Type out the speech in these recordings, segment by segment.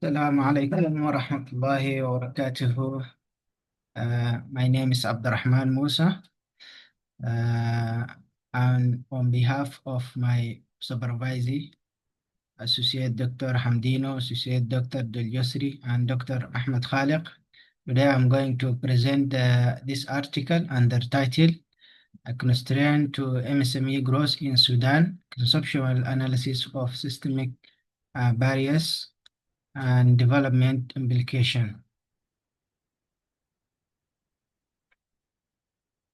السلام عليكم ورحمة الله وبركاته. My name is Abdurrahman Musa. Uh, and on behalf of my supervisor, Associate Dr. Hamdino, Associate Dr. Del Yusri, and Dr. Ahmed Khaliq, today I'm going to present this article under title A Constraint to MSME Growth in Sudan, Conceptual Analysis of Systemic Barriers and Development Implication.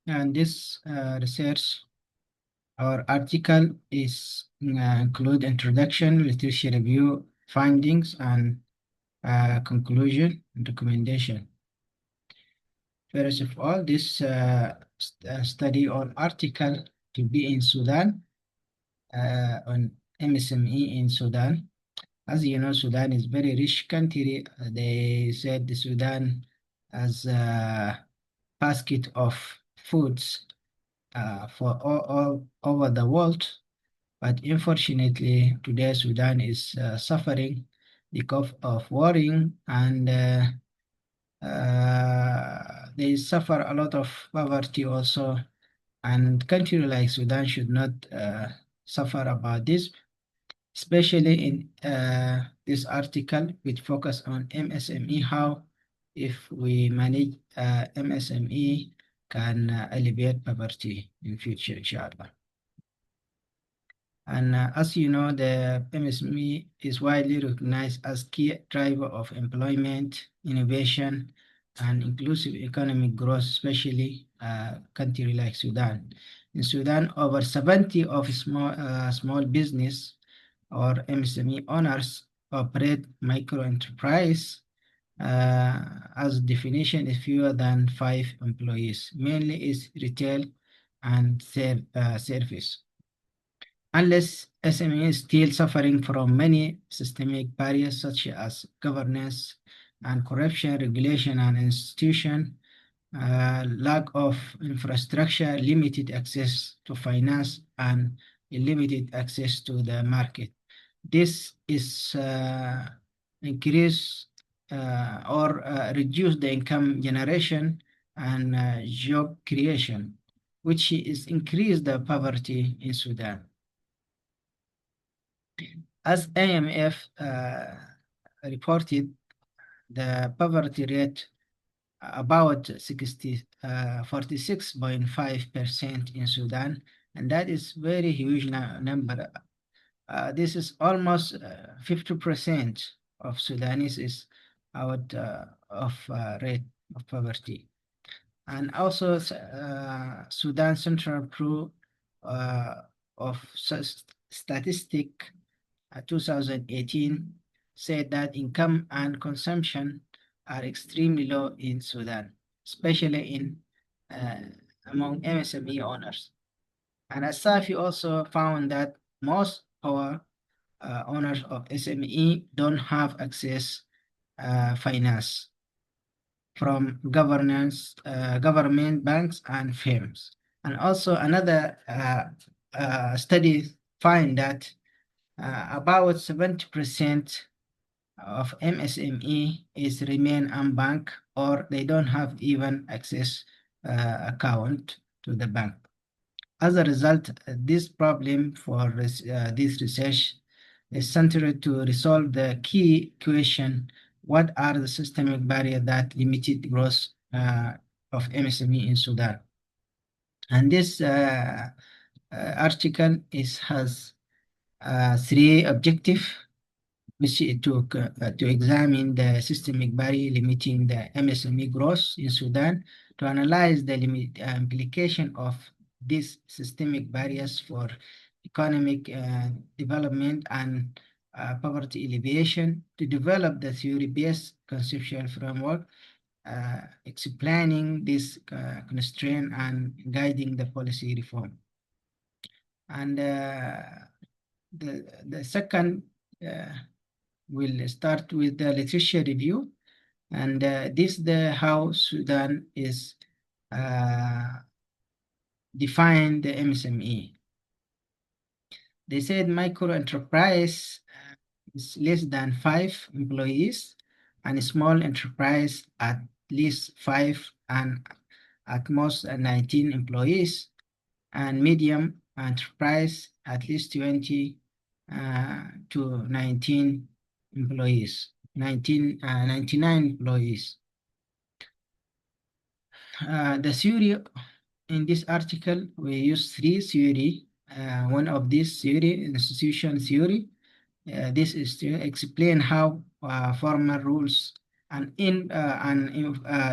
And this research or article is include introduction, literature review, findings, and conclusion and recommendation. First of all, this study or article to be in Sudan on MSME in Sudan. As you know, Sudan is very rich country. They said the Sudan has a basket of foods for all over the world. But unfortunately, today Sudan is suffering because of warring, and they suffer a lot of poverty also. And country like Sudan should not suffer about this, especially in this article which focus on MSME, how if we manage MSME can alleviate poverty in future, inshallah. And as you know, the MSME is widely recognized as key driver of employment, innovation, and inclusive economic growth, especially a country like Sudan. In Sudan, over 70 of small business or MSME owners operate micro enterprise. As definition is fewer than 5 employees, mainly is retail and service. Unless SME is still suffering from many systemic barriers such as governance and corruption, regulation and institution, lack of infrastructure, limited access to finance, and limited access to the market. This is increase or reduce the income generation and job creation, which is increase the poverty in Sudan. As IMF reported, the poverty rate about 46.5% in Sudan, and that is very huge number. This is almost 50% of Sudanese is out of rate of poverty. And also Sudan Central Bureau of Statistic 2018 said that income and consumption are extremely low in Sudan, especially in among MSME owners. And Asafi also found that most power owners of SME don't have access finance from government banks and firms. And also another study find that about 70% of MSME is remain unbanked or they don't have even access account to the bank. As a result, this problem for this research is centered to resolve the key question: what are the systemic barriers that limited growth of MSME in Sudan? And this article has three objectives, which is to examine the systemic barrier limiting the MSME growth in Sudan, to analyze the implication of these systemic barriers for economic development and poverty alleviation, to develop the theory-based conceptual framework explaining this constraint and guiding the policy reform. And the second we'll start with the literature review, and this the how Sudan is defined the MSME. They said micro enterprise is less than 5 employees, and a small enterprise at least 5 and at most 19 employees, and medium enterprise at least 20 to 19 employees, 99 employees. The theory in this article, we use 3 theory. One of these theory, institution theory. This is to explain how formal rules and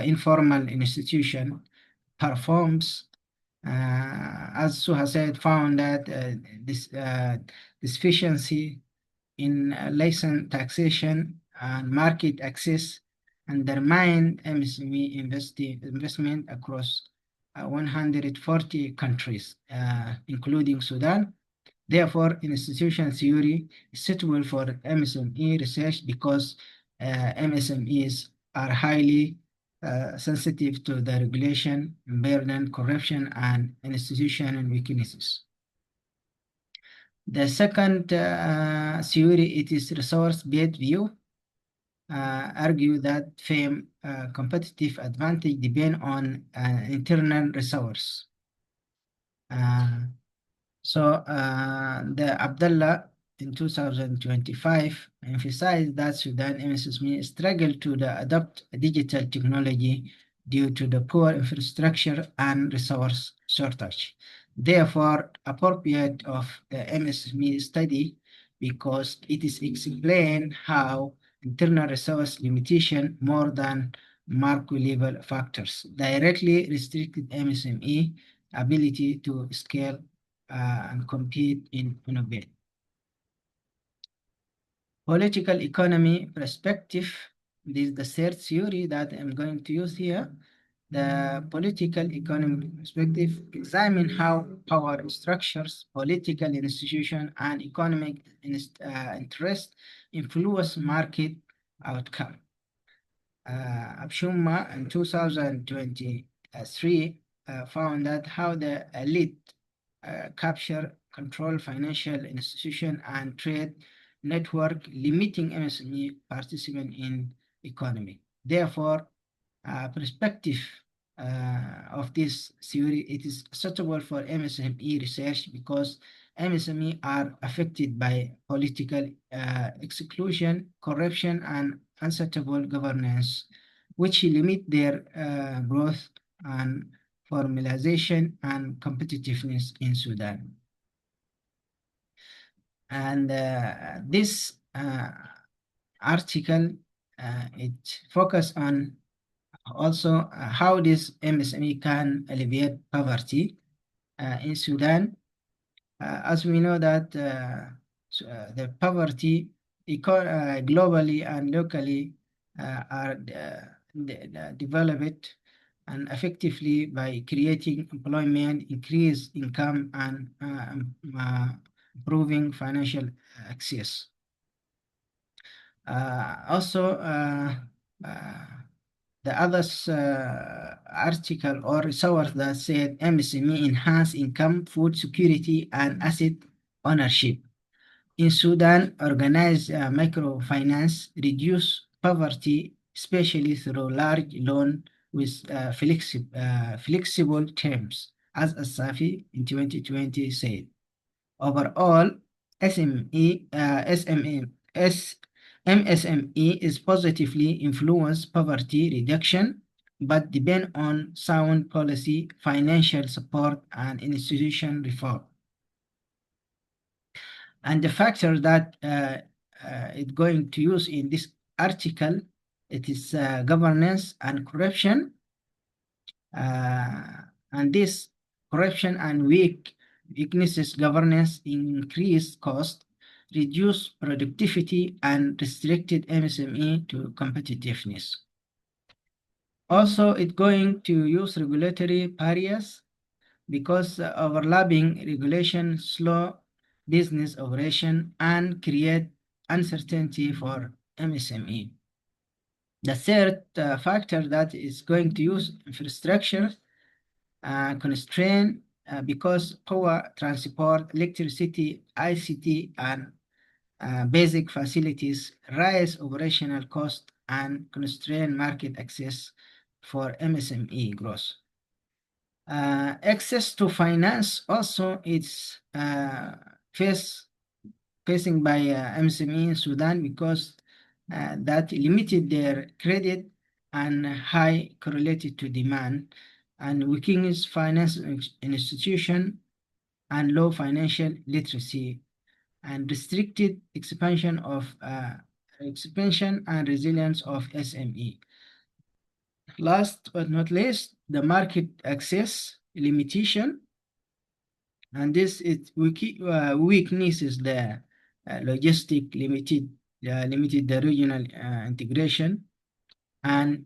informal institution performs. As Suha said, found that this deficiency in license taxation and market access undermine MSME investment across 140 countries, including Sudan. Therefore, institution theory is suitable for MSME research because MSMEs are highly sensitive to the regulation, burden, corruption, and institutional weaknesses. The second theory, it is resource-based view, argue that fame competitive advantage depend on internal resource. The Abdullah in 2025 emphasized that Sudan MSME struggle to adopt digital technology due to the poor infrastructure and resource shortage. Therefore, appropriate of the MSME study because it is explained how internal resource limitation more than macro level factors directly restricted MSME ability to scale and compete in innovate. Political economy perspective. This is the third theory that I'm going to use here. The political economy perspective examine how power structures, political institution, and economic interest influence market outcome. Abshuma in 2023 found that how the elite capture, control financial institution and trade network, limiting MSME participant in economy. Therefore, perspective of this theory, it is suitable for MSME research because MSME are affected by political exclusion, corruption, and unsuitable governance, which limit their growth and formalization and competitiveness in Sudan. And this article, it focus on also how this MSME can alleviate poverty in Sudan. As we know that the poverty globally and locally are developed and effectively by creating employment, increase income, and improving financial access. Also, the others article or resource that said MSME enhance income, food security, and asset ownership. In Sudan, organized microfinance reduce poverty, especially through large loan with flexible terms, as Asafi in 2020 said. Overall, MSME is positively influence poverty reduction, but depend on sound policy, financial support, and institution reform. And the factor that it's going to use in this article, it is governance and corruption. And this corruption and weaknesses governance increase cost, reduce productivity, and restricted MSME to competitiveness. Also, it's going to use regulatory barriers because overlapping regulation slow business operation and create uncertainty for MSME. The third factor that is going to use infrastructure constraint because power, transport, electricity, ICT, and basic facilities, rise operational cost, and constrain market access for MSME growth. Access to finance also is facing by MSME in Sudan because that limited their credit and high correlated to demand and weakens finance institution and low financial literacy and restricted expansion and resilience of SME. Last but not least, the market access limitation, and this is weaknesses the logistic limited the regional integration and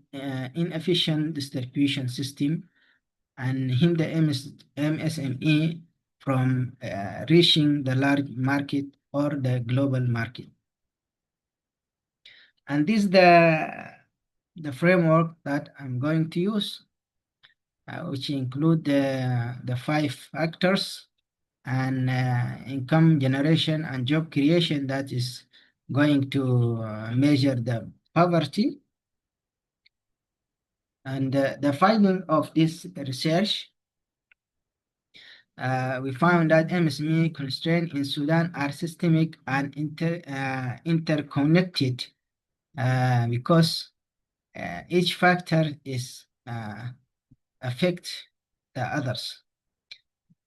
inefficient distribution system and hinder MSME from reaching the large market or the global market. And this is the framework that I'm going to use, which include the 5 factors and income generation and job creation that is going to measure the poverty. And the finding of this research, we found that MSME constraints in Sudan are systemic and interconnected because each factor is affect the others.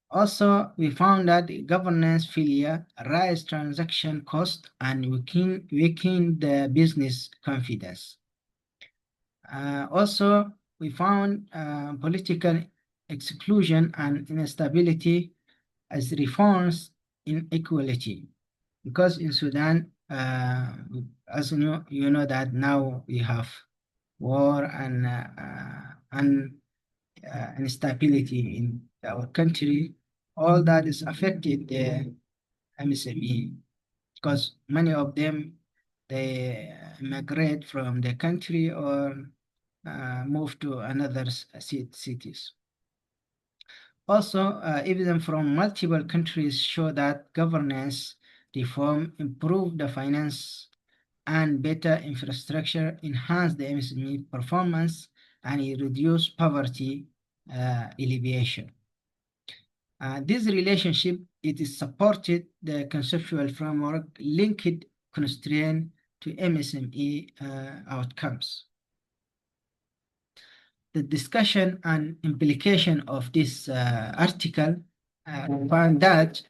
Also, we found that governance failure rise transaction cost and weaken the business confidence. Also, we found political exclusion and instability as reforms inequality, because in Sudan, as you know that now we have war and instability in our country. All that is affected the MSME because many of them they migrate from the country or move to another cities. Also, evidence from multiple countries show that governance reform improve the finance and better infrastructure enhance the MSME performance and it reduce poverty alleviation. This relationship, it is supported the conceptual framework linked constraint to MSME outcomes. The discussion and implication of this article found that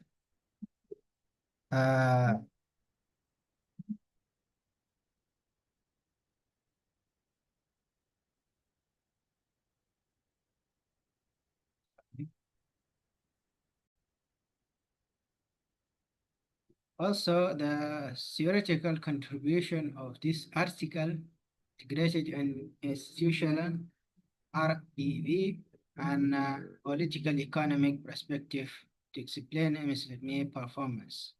also the theoretical contribution of this article integrated and institutional REV and political economic perspective to explain MSME performance.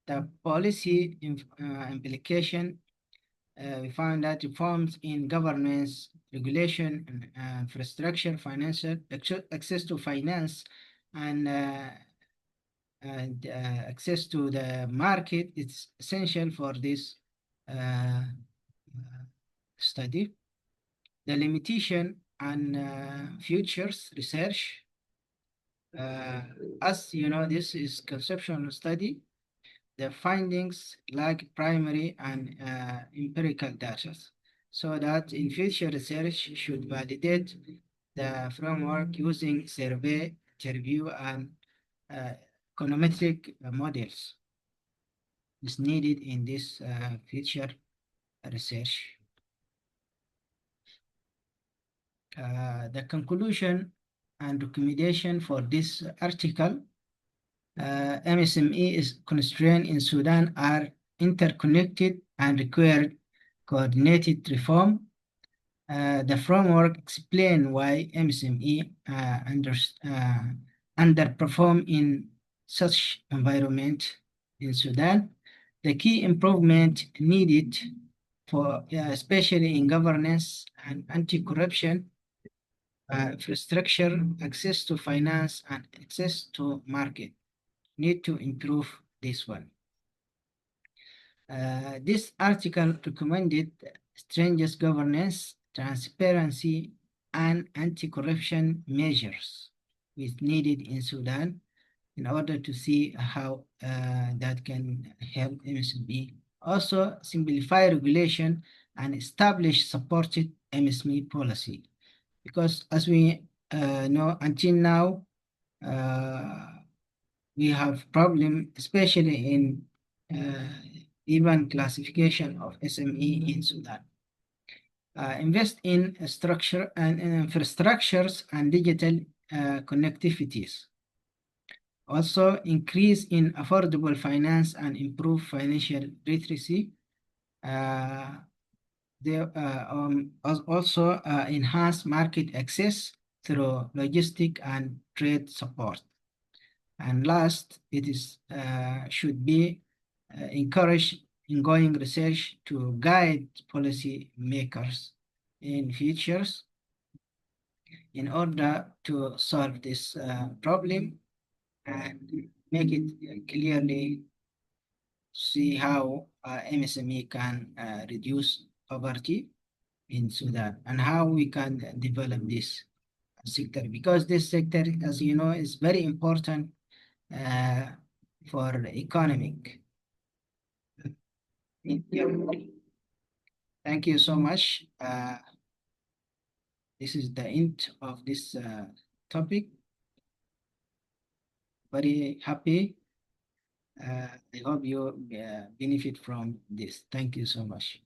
The policy implication, we found that reforms in governance, regulation, infrastructure, financial access to finance, and access to the market is essential for this study. The limitation and futures research, as you know, this is conceptual study. The findings lack primary and empirical data, so that in future research should validate the framework using survey, interview, and econometric models is needed in this future research. The conclusion and recommendation for this article, MSME is constrained in Sudan are interconnected and require coordinated reform. The framework explains why MSME underperform in such environment in Sudan. The key improvement needed for especially in governance and anti-corruption, infrastructure, access to finance, and access to market need to improve this one. This article recommended stringent governance, transparency, and anti-corruption measures which needed in Sudan in order to see how that can help MSME. Also, simplify regulation and establish supported MSME policy. Because as we know, until now, uh, we have problem, especially in even classification of SME in Sudan. Invest in structure and infrastructures and digital connectivities. Also, increase in affordable finance and improve financial literacy. They also enhance market access through logistic and trade support. And last, it is should be encourage ongoing research to guide policy makers in futures in order to solve this problem and make it clearly see how MSME can reduce poverty in Sudan and how we can develop this sector, because this sector, as you know, is very important uh, for economic. Thank you so much. This is the end of this topic. Very happy. I hope you benefit from this. Thank you so much.